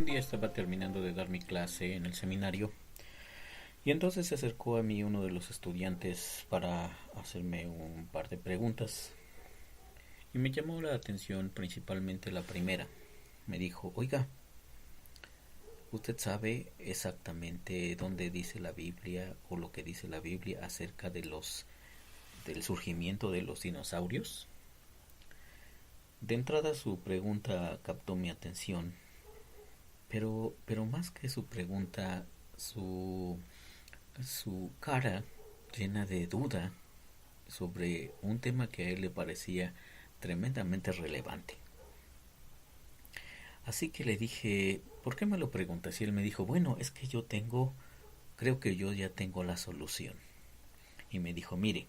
día estaba terminando de dar mi clase en el seminario y entonces se acercó a mí uno de los estudiantes para hacerme un par de preguntas y me llamó la atención principalmente la primera. Me dijo, oiga, ¿usted sabe exactamente dónde dice la Biblia o lo que dice la Biblia acerca de del surgimiento de los dinosaurios? De entrada su pregunta captó mi atención, pero más que su pregunta, su cara llena de duda sobre un tema que a él le parecía tremendamente relevante. Así que le dije, ¿por qué me lo preguntas? Y él me dijo, bueno, es que creo que yo ya tengo la solución. Y me dijo, mire,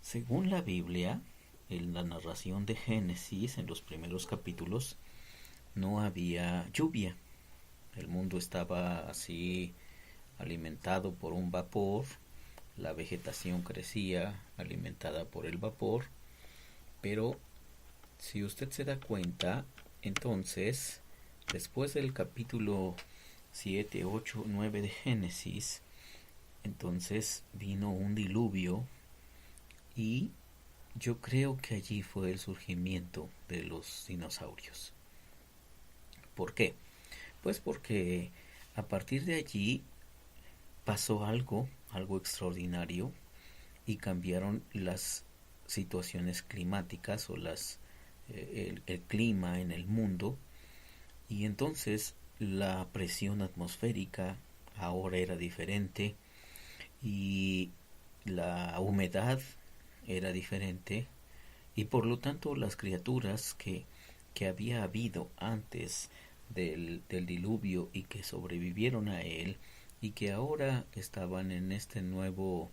según la Biblia, en la narración de Génesis, en los primeros capítulos, no había lluvia. El mundo estaba así alimentado por un vapor, la vegetación crecía alimentada por el vapor, pero si usted se da cuenta, entonces, después del capítulo 7, 8, 9 de Génesis, entonces vino un diluvio y yo creo que allí fue el surgimiento de los dinosaurios. ¿Por qué? Pues porque a partir de allí pasó algo extraordinario y cambiaron las situaciones climáticas o el clima en el mundo, y entonces la presión atmosférica ahora era diferente y la humedad era diferente, y por lo tanto las criaturas que había habido antes del diluvio y que sobrevivieron a él y que ahora estaban en este nuevo,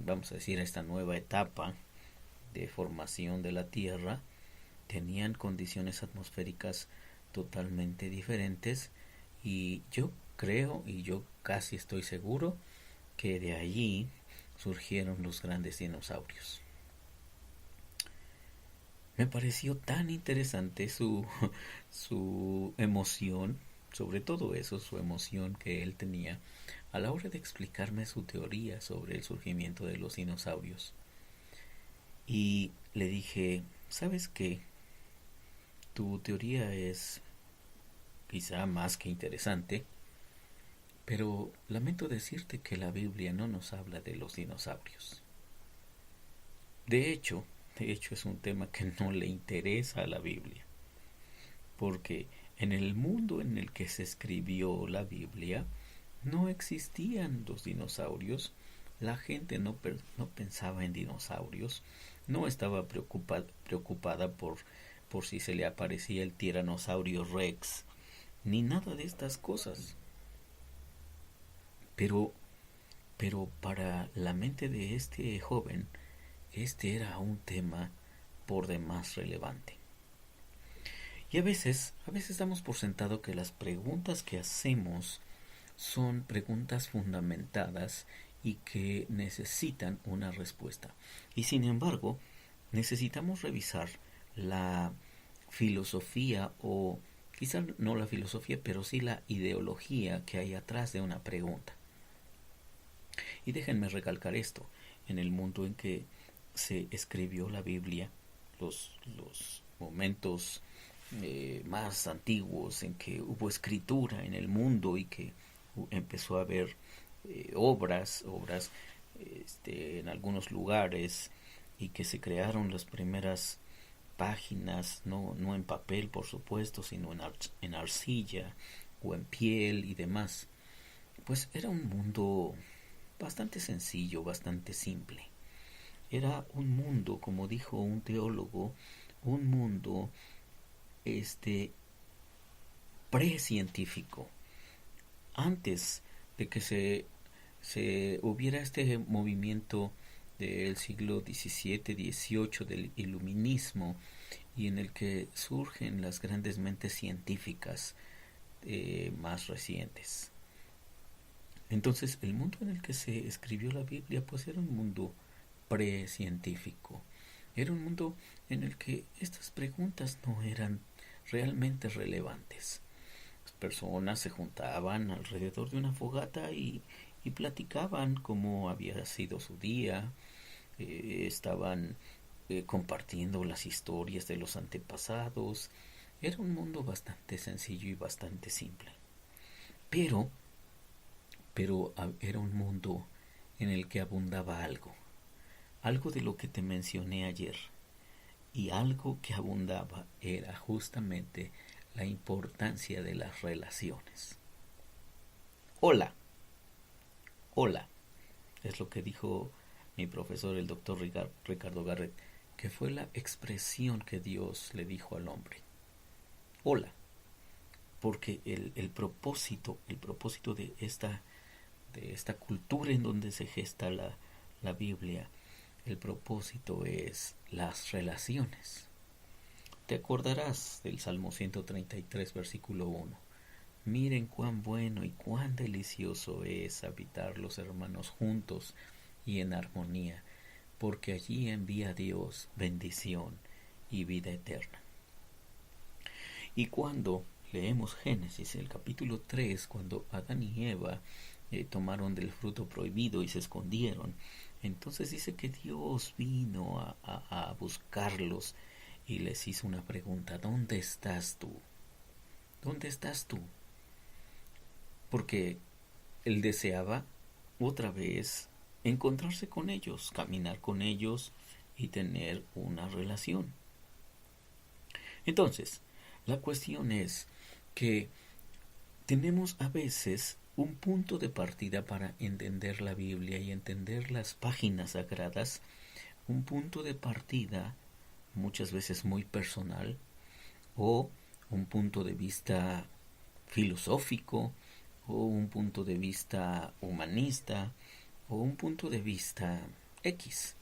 vamos a decir, esta nueva etapa de formación de la Tierra, tenían condiciones atmosféricas totalmente diferentes, y yo creo y yo casi estoy seguro que de allí surgieron los grandes dinosaurios. Me pareció tan interesante su emoción, sobre todo eso, su emoción que él tenía a la hora de explicarme su teoría sobre el surgimiento de los dinosaurios. Y le dije, ¿sabes qué? Tu teoría es quizá más que interesante, pero lamento decirte que la Biblia no nos habla de los dinosaurios. De hecho, es un tema que no le interesa a la Biblia, porque en el mundo en el que se escribió la Biblia no existían los dinosaurios, la gente no pensaba en dinosaurios, no estaba preocupada por si se le aparecía el tiranosaurio Rex, ni nada de estas cosas. Pero, pero para la mente de este joven, este era un tema por demás relevante. Y a veces damos por sentado que las preguntas que hacemos son preguntas fundamentadas y que necesitan una respuesta. Y sin embargo, necesitamos revisar la filosofía, o quizá no la filosofía, pero sí la ideología que hay atrás de una pregunta. Y déjenme recalcar esto, en el mundo en que se escribió la Biblia, los momentos más antiguos en que hubo escritura en el mundo y que empezó a haber obras en algunos lugares, y que se crearon las primeras páginas, no en papel por supuesto, sino en arcilla o en piel y demás. Pues era un mundo bastante sencillo, bastante simple. Era un mundo, como dijo un teólogo, un mundo este precientífico. Antes de que se hubiera este movimiento del siglo XVII, XVIII, del iluminismo, y en el que surgen las grandes mentes científicas más recientes. Entonces, el mundo en el que se escribió la Biblia, pues era un mundo precientífico. Era un mundo en el que estas preguntas no eran realmente relevantes. personas se juntaban alrededor de una fogata y platicaban cómo había sido su día, estaban compartiendo las historias de los antepasados. Era un mundo bastante sencillo y bastante simple. Pero, era un mundo en el que abundaba algo. Algo de lo que te mencioné ayer. Y algo que abundaba era justamente la importancia de las relaciones. Hola, hola, es lo que dijo mi profesor, el doctor Ricardo Garrett, que fue la expresión que Dios le dijo al hombre. Hola, porque el propósito de esta cultura en donde se gesta la Biblia, el propósito es las relaciones. Te acordarás del Salmo 133, versículo 1. Miren cuán bueno y cuán delicioso es habitar los hermanos juntos y en armonía, porque allí envía Dios bendición y vida eterna. Y cuando leemos Génesis, el capítulo 3, cuando Adán y Eva tomaron del fruto prohibido y se escondieron, entonces dice que Dios vino a buscarlos y les hizo una pregunta: ¿dónde estás tú? ¿Dónde estás tú? Porque él deseaba otra vez encontrarse con ellos, caminar con ellos y tener una relación. Entonces, la cuestión es que tenemos a veces un punto de partida para entender la Biblia y entender las páginas sagradas, un punto de partida muchas veces muy personal, o un punto de vista filosófico, o un punto de vista humanista, o un punto de vista X.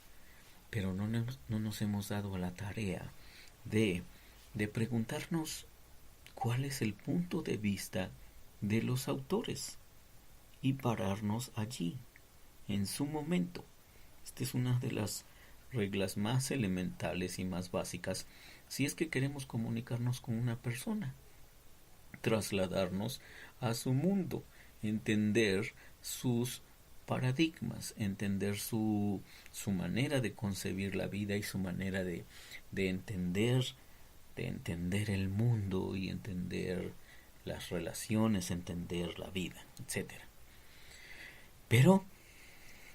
Pero no nos hemos dado a la tarea de preguntarnos cuál es el punto de vista de los autores y pararnos allí, en su momento. Esta es una de las reglas más elementales y más básicas si es que queremos comunicarnos con una persona, trasladarnos a su mundo, entender sus paradigmas, entender su manera de concebir la vida y su manera de entender el mundo y entender las relaciones, entender la vida, etcétera. Pero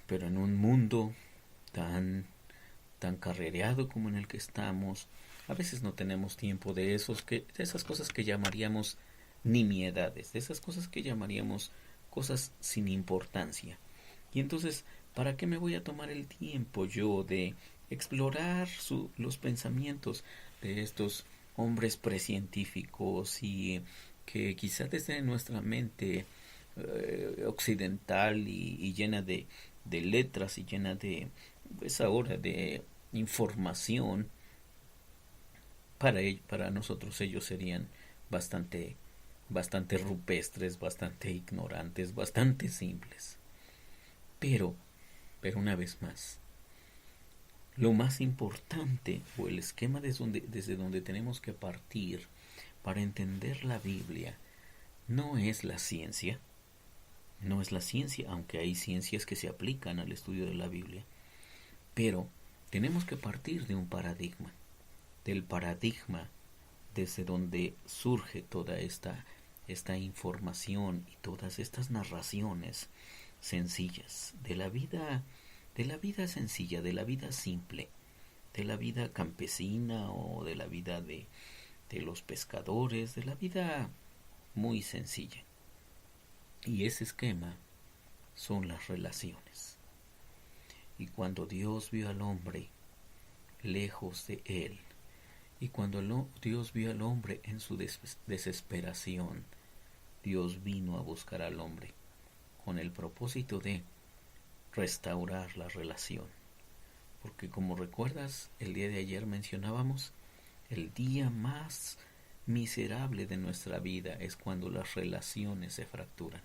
en un mundo tan carrereado como en el que estamos, a veces no tenemos tiempo de esas cosas que llamaríamos nimiedades, de esas cosas que llamaríamos cosas sin importancia. Y entonces, ¿para qué me voy a tomar el tiempo yo de explorar los pensamientos de estos hombres precientíficos y que quizá desde nuestra mente occidental y llena de letras y llena de, pues ahora, de información, para nosotros ellos serían bastante rupestres, bastante ignorantes, bastante simples? Pero una vez más, lo más importante, o el esquema desde donde tenemos que partir para entender la Biblia, no es la ciencia, aunque hay ciencias que se aplican al estudio de la Biblia, pero tenemos que partir de un paradigma, del paradigma desde donde surge toda esta información y todas estas narraciones sencillas de la vida sencilla, de la vida simple, de la vida campesina o de la vida de los pescadores, de la vida muy sencilla. Y ese esquema son las relaciones. Y cuando Dios vio al hombre lejos de él, y cuando Dios vio al hombre en su desesperación, Dios vino a buscar al hombre con el propósito de restaurar la relación. Porque como recuerdas, el día de ayer mencionábamos, el día más miserable de nuestra vida es cuando las relaciones se fracturan.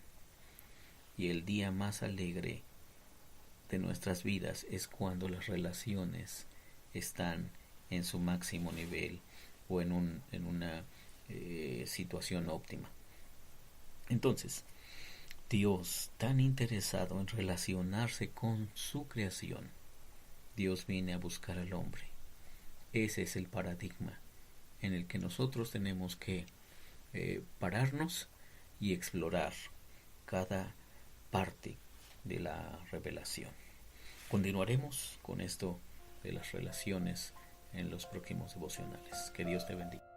Y el día más alegre de nuestras vidas es cuando las relaciones están en su máximo nivel o en una situación óptima. Entonces, Dios, tan interesado en relacionarse con su creación, Dios viene a buscar al hombre. Ese es el paradigma en el que nosotros tenemos que pararnos y explorar cada parte de la revelación. Continuaremos con esto de las relaciones en los próximos devocionales. Que Dios te bendiga.